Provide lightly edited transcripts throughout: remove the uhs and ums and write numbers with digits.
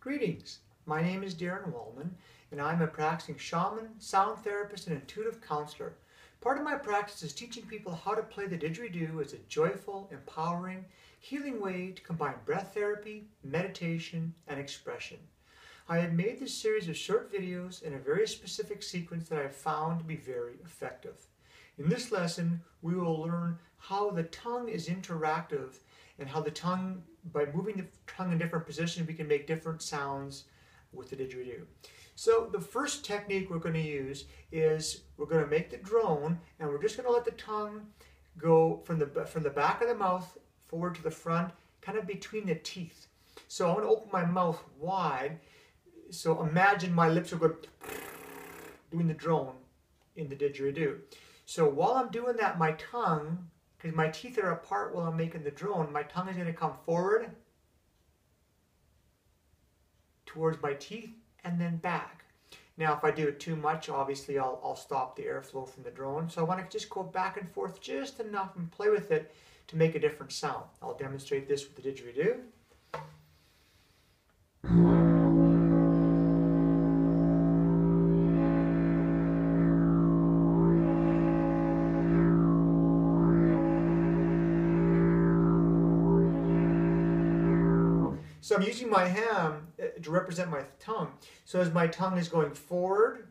Greetings, my name is Daran Wallman, and I'm a practicing shaman, sound therapist, and intuitive counselor. Part of my practice is teaching people how to play the didgeridoo as a joyful, empowering, healing way to combine breath therapy, meditation, and expression. I have made this series of short videos in a very specific sequence that I have found to be very effective. In this lesson, we will learn how the tongue is interactive and how the tongue, by moving the tongue in different positions, we can make different sounds with the didgeridoo. So the first technique we're going to use is we're going to make the drone, and we're just going to let the tongue go from the back of the mouth forward to the front, kind of between the teeth. So I'm going to open my mouth wide. So imagine my lips are going doing the drone in the didgeridoo. So while I'm doing that, my tongue, because my teeth are apart while I'm making the drone, my tongue is going to come forward towards my teeth and then back. Now if I do it too much, obviously I'll stop the airflow from the drone. So I want to just go back and forth just enough and play with it to make a different sound. I'll demonstrate this with the didgeridoo. So I'm using my hand to represent my tongue. So as my tongue is going forward,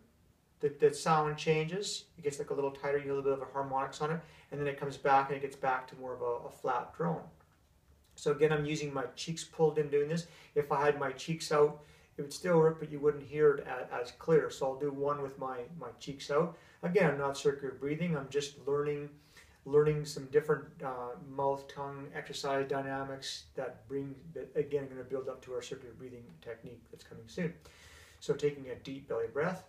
the sound changes. It gets like a little tighter, you get a little bit of a harmonics on it, and then it comes back and it gets back to more of a flat drone. So again, I'm using my cheeks pulled in doing this. If I had my cheeks out, it would still work, but you wouldn't hear it as clear. So I'll do one with my cheeks out. Again, I'm not circular breathing. I'm just learning some different mouth-tongue exercise dynamics that again, are going to build up to our circular breathing technique that's coming soon. So taking a deep belly breath.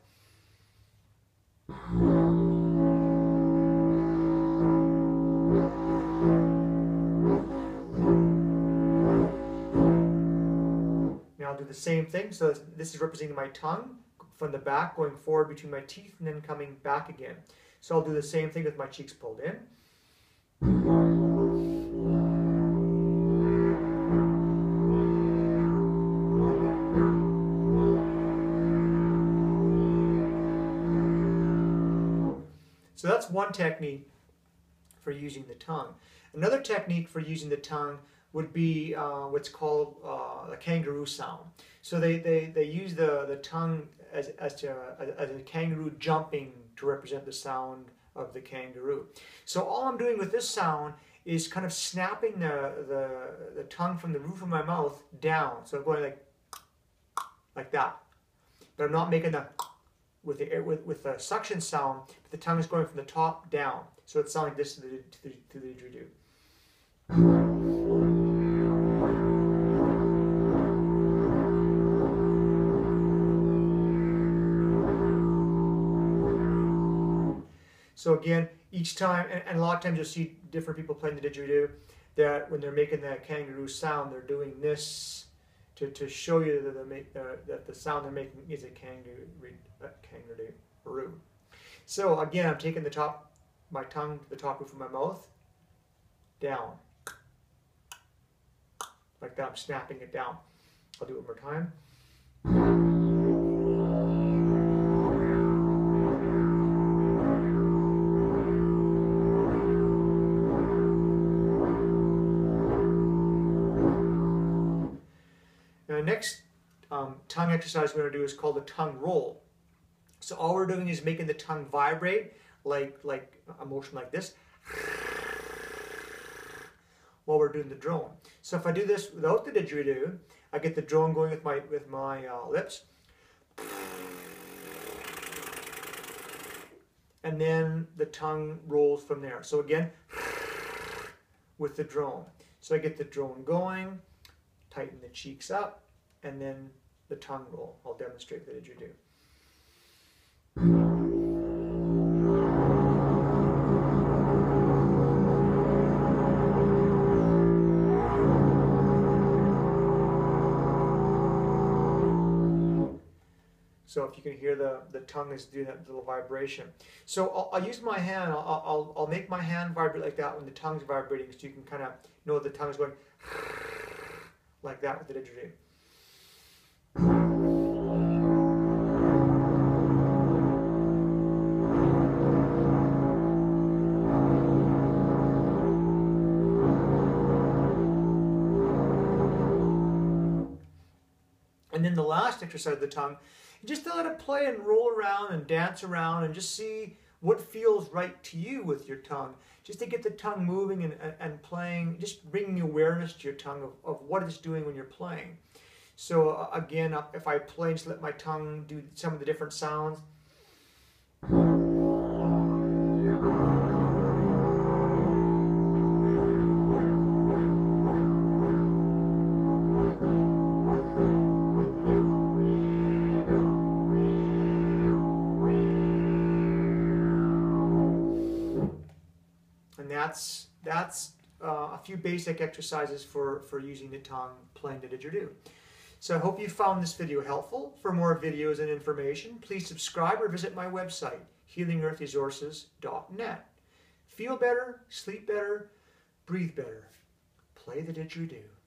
Now I'll do the same thing. So this is representing my tongue from the back, going forward between my teeth and then coming back again. So I'll do the same thing with my cheeks pulled in. So that's one technique for using the tongue. Another technique for using the tongue would be what's called a kangaroo sound. So they use the tongue as a kangaroo jumping to represent the sound of the kangaroo. So all I'm doing with this sound is kind of snapping the tongue from the roof of my mouth down. So I'm going like that. But I'm not making the with the suction sound, but the tongue is going from the top down. So it's sounding this to the didgeridoo. So again, each time, and a lot of times you'll see different people playing the didgeridoo, that when they're making that kangaroo sound, they're doing this to show you that the sound they're making is a kangaroo. So again, I'm taking my tongue to the top roof of my mouth, down. Like that, I'm snapping it down. I'll do it one more time. The next tongue exercise we're going to do is called the tongue roll. So all we're doing is making the tongue vibrate like a motion like this while we're doing the drone. So if I do this without the didgeridoo, I get the drone going with my lips, and then the tongue rolls from there. So again, with the drone. So I get the drone going, tighten the cheeks up, and then the tongue roll. I'll demonstrate the didgeridoo. So if you can hear the tongue is doing that little vibration. So I'll use my hand, I'll make my hand vibrate like that when the tongue's vibrating, so you can kind of know the tongue is going like that with the didgeridoo. And then the last exercise of the tongue, just to let it play and roll around and dance around and just see what feels right to you with your tongue. Just to get the tongue moving and playing, just bringing awareness to your tongue of what it's doing when you're playing. So again, if I play, just let my tongue do some of the different sounds. And that's a few basic exercises for using the tongue playing the didgeridoo. So I hope you found this video helpful. For more videos and information, please subscribe or visit my website, healingearthresources.net. Feel better, sleep better, breathe better. Play the didgeridoo.